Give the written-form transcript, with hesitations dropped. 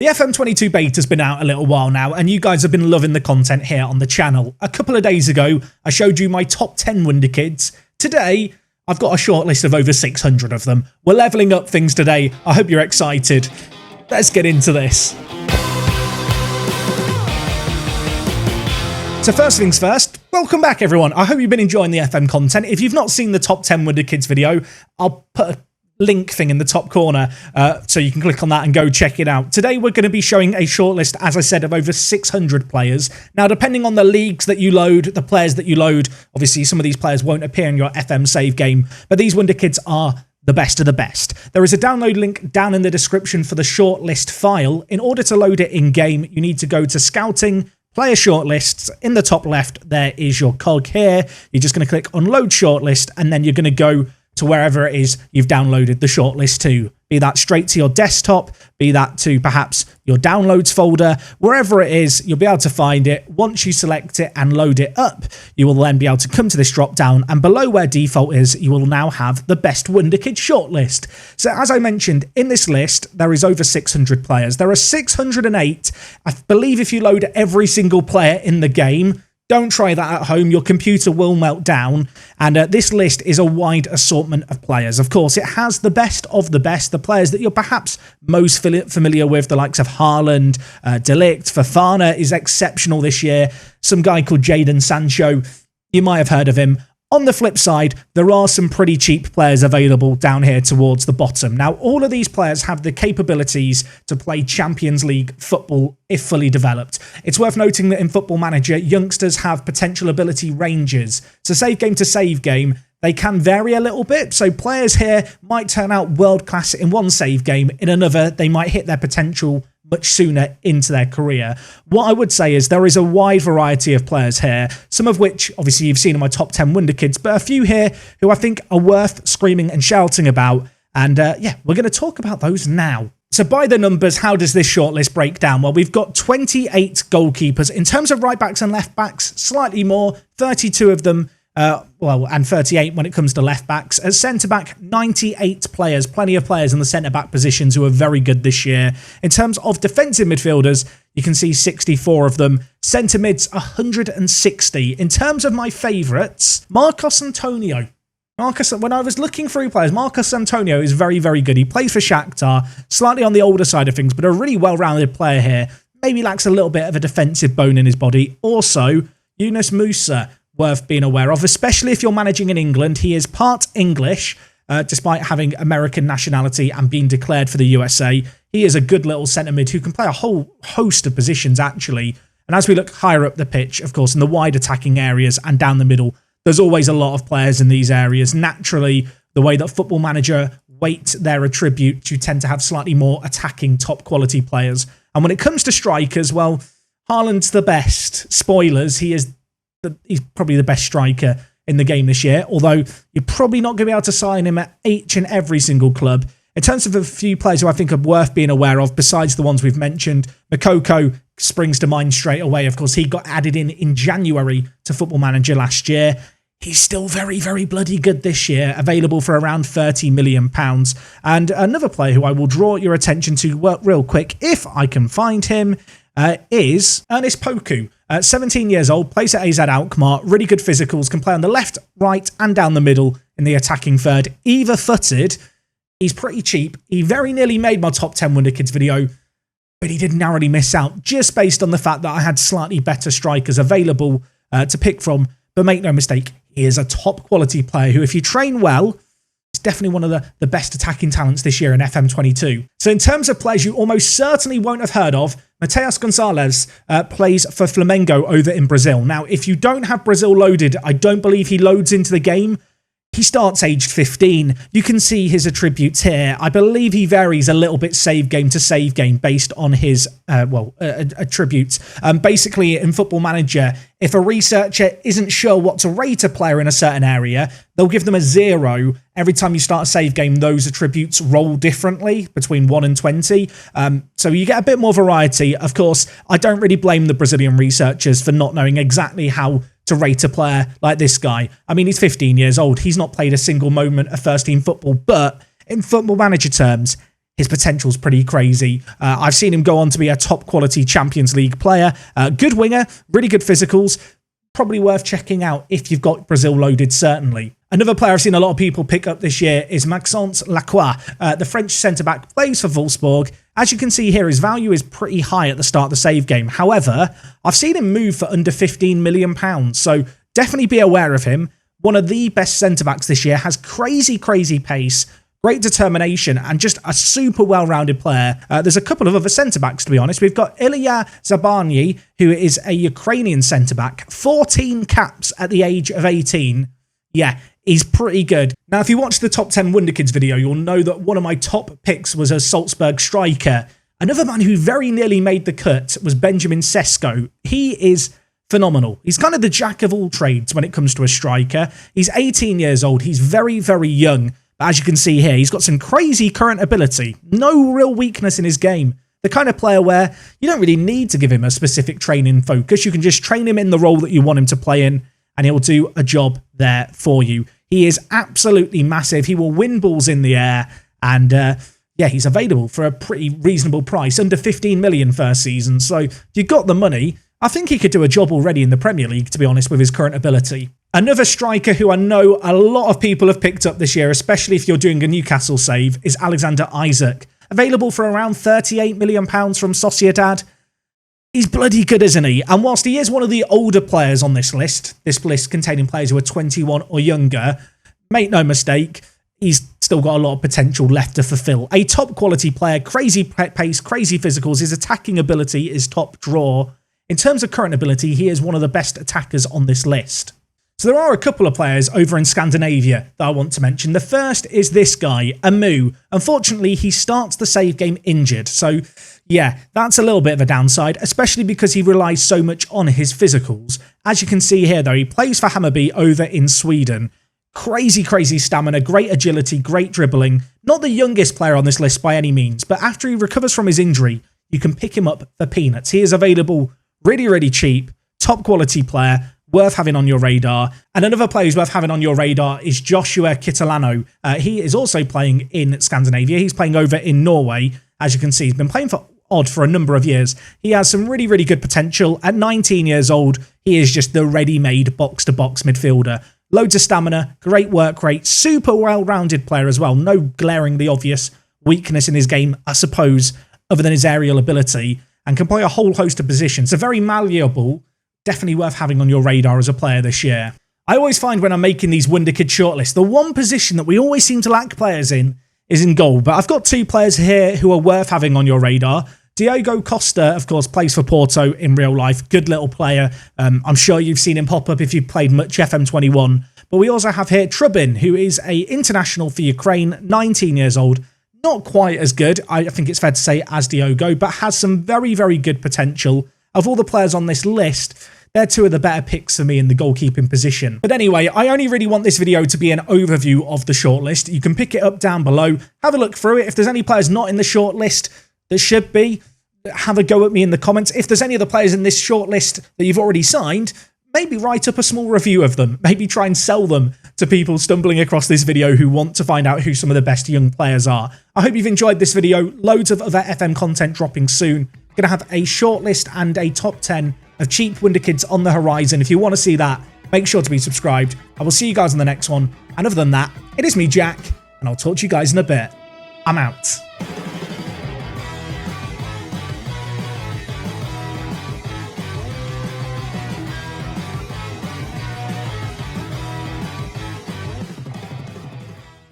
The FM22 beta's been out a little while now, and you guys have been loving the content here on the channel. A couple of days ago, I showed you my top 10 Wonder Kids. Today, I've got a short list of over 600 of them. We're leveling up things today. I hope you're excited. Let's get into this. So first things first, welcome back everyone. I hope you've been enjoying the FM content. If you've not seen the top 10 Wonder Kids video, I'll put a link thing in the top corner so you can click on that and go check it out. Today we're going to be showing a shortlist, as I said, of over 600 players. Now, depending on the leagues that you load, the players that you load, obviously some of these players won't appear in your FM save game, but these Wonder Kids are the best of the best. There is a download link down in the description for the shortlist file. In order to load it in game, you need to go to Scouting, Player Shortlists. In the top left, there is your cog here. You're just going to click on Load Shortlist, and then you're going to go to wherever it is you've downloaded the shortlist to. Be that straight to your desktop, be that to perhaps your downloads folder, wherever it is, you'll be able to find it. Once you select it and load it up, you will then be able to come to this drop down, and below where default is, you will now have the best Wonder Kids shortlist. So as I mentioned, in this list, there is over 600 players. There are 608. I believe if you load every single player in the game, don't try that at home, your computer will melt down, and this list is a wide assortment of players. Of course, it has the best of the best, the players that you're perhaps most familiar with, the likes of Haaland, De Ligt. Fofana is exceptional this year. Some guy called Jadon Sancho, you might have heard of him. On the flip side, there are some pretty cheap players available down here towards the bottom. Now, all of these players have the capabilities to play Champions League football if fully developed. It's worth noting that in Football Manager, youngsters have potential ability ranges. So save game to save game, they can vary a little bit. So players here might turn out world class in one save game. In another, they might hit their potential much sooner into their career. What I would say is there is a wide variety of players here, some of which obviously you've seen in my top 10 Wonder Kids, but a few here who I think are worth screaming and shouting about. And yeah, we're going to talk about those now. So by the numbers, how does this shortlist break down? Well, we've got 28 goalkeepers. In terms of right backs and left backs, slightly more, 32 of them. And 38 when it comes to left backs. As centre back, 98 players, plenty of players in the centre back positions who are very good this year. In terms of defensive midfielders, you can see 64 of them. Centre mids, 160. In terms of my favourites, Marcos Antonio. When I was looking through players, Marcos Antonio is very, very good. He plays for Shakhtar, slightly on the older side of things, but a really well-rounded player here. Maybe lacks a little bit of a defensive bone in his body. Also, Yunus Musa, worth being aware of, especially if you're managing in England. He is part English, despite having American nationality and being declared for the USA. He is a good little centre mid who can play a whole host of positions, actually. And as we look higher up the pitch, of course, in the wide attacking areas and down the middle, there's always a lot of players in these areas. Naturally, the way that Football Manager weight their attributes, you tend to have slightly more attacking, top-quality players. And when it comes to strikers, well, Haaland's the best. Spoilers, he's probably the best striker in the game this year, although you're probably not going to be able to sign him at each and every single club. In terms of a few players who I think are worth being aware of, besides the ones we've mentioned, Makoko springs to mind straight away. Of course, he got added in January to Football Manager last year. He's still very, very bloody good this year, available for around £30 million. And another player who I will draw your attention to real quick, if I can find him, is Ernest Poku. 17 years old, plays at AZ Alkmaar, really good physicals, can play on the left, right, and down the middle in the attacking third. Either-footed, he's pretty cheap. He very nearly made my top 10 Wonder Kids video, but he did narrowly miss out, just based on the fact that I had slightly better strikers available to pick from. But make no mistake, he is a top-quality player who, if you train well, is definitely one of the best attacking talents this year in FM22. So in terms of players you almost certainly won't have heard of, Mateus Gonçalves plays for Flamengo over in Brazil. Now, if you don't have Brazil loaded, I don't believe he loads into the game. He starts aged 15. You can see his attributes here. I believe he varies a little bit save game to save game based on his attributes. Basically, in Football Manager, if a researcher isn't sure what to rate a player in a certain area, they'll give them a 0. Every time you start a save game, those attributes roll differently between 1 and 20. So you get a bit more variety. Of course, I don't really blame the Brazilian researchers for not knowing exactly how to rate a player like this guy. I mean, he's 15 years old. He's not played a single moment of first-team football, but in Football Manager terms, his potential's pretty crazy. I've seen him go on to be a top quality Champions League player. Good winger, really good physicals. Probably worth checking out if you've got Brazil loaded, certainly. Another player I've seen a lot of people pick up this year is Maxence Lacroix. The French centre-back plays for Wolfsburg. As you can see here, his value is pretty high at the start of the save game. However, I've seen him move for under £15 million, so definitely be aware of him. One of the best centre-backs this year, has crazy pace, great determination, and just a super well-rounded player. There's a couple of other centre-backs, to be honest. We've got Ilya Zabarny, who is a Ukrainian centre-back, 14 caps at the age of 18. Yeah, he's pretty good. Now, if you watch the top 10 WonderKids video, you'll know that one of my top picks was a Salzburg striker. Another man who very nearly made the cut was Benjamin Sesko. He is phenomenal. He's kind of the jack of all trades when it comes to a striker. He's 18 years old. He's very young. But as you can see here, he's got some crazy current ability. No real weakness in his game. The kind of player where you don't really need to give him a specific training focus. You can just train him in the role that you want him to play in, and he'll do a job there for you. He is absolutely massive. He will win balls in the air, and yeah, he's available for a pretty reasonable price, under 15 million first season. So if you've got the money, I think he could do a job already in the Premier League, to be honest, with his current ability. Another striker who I know a lot of people have picked up this year, especially if you're doing a Newcastle save, is Alexander Isak. Available for around £38 million from Sociedad. He's bloody good, isn't he? And whilst he is one of the older players on this list containing players who are 21 or younger, make no mistake, he's still got a lot of potential left to fulfill. A top quality player, crazy pace, crazy physicals. His attacking ability is top draw. In terms of current ability, he is one of the best attackers on this list. So there are a couple of players over in Scandinavia that I want to mention. The first is this guy, Amu. Unfortunately, he starts the save game injured. So yeah, that's a little bit of a downside, especially because he relies so much on his physicals. As you can see here, though, he plays for Hammarby over in Sweden. Crazy stamina, great agility, great dribbling. Not the youngest player on this list by any means, but after he recovers from his injury, you can pick him up for peanuts. He is available really cheap, top quality player, worth having on your radar. And another player who's worth having on your radar is Joshua Kitolano. He is also playing in Scandinavia. He's playing over in Norway. As you can see, he's been playing for Odd for a number of years. He has some really good potential. At 19 years old, he is just the ready-made box-to-box midfielder. Loads of stamina, great work rate, super well-rounded player as well. No glaringly obvious weakness in his game, I suppose, other than his aerial ability, and can play a whole host of positions. So very malleable, definitely worth having on your radar as a player this year. I always find when I'm making these WonderKids shortlists, the one position that we always seem to lack players in is in goal. But I've got two players here who are worth having on your radar. Diogo Costa, of course, plays for Porto in real life. Good little player. I'm sure you've seen him pop up if you've played much FM21. But we also have here Trubin, who is an international for Ukraine, 19 years old. Not quite as good, I think it's fair to say, as Diogo, but has some very good potential. Of all the players on this list, they're two of the better picks for me in the goalkeeping position. But anyway, I only really want this video to be an overview of the shortlist. You can pick it up down below, have a look through it. If there's any players not in the shortlist that should be, have a go at me in the comments. If there's any other players in this shortlist that you've already signed, maybe write up a small review of them. Maybe try and sell them to people stumbling across this video who want to find out who some of the best young players are. I hope you've enjoyed this video. Loads of other FM content dropping soon. Going to have a shortlist and a top 10 of cheap WonderKids on the horizon. If you want to see that, make sure to be subscribed. I will see you guys in the next one. And other than that, it is me, Jack, and I'll talk to you guys in a bit. I'm out.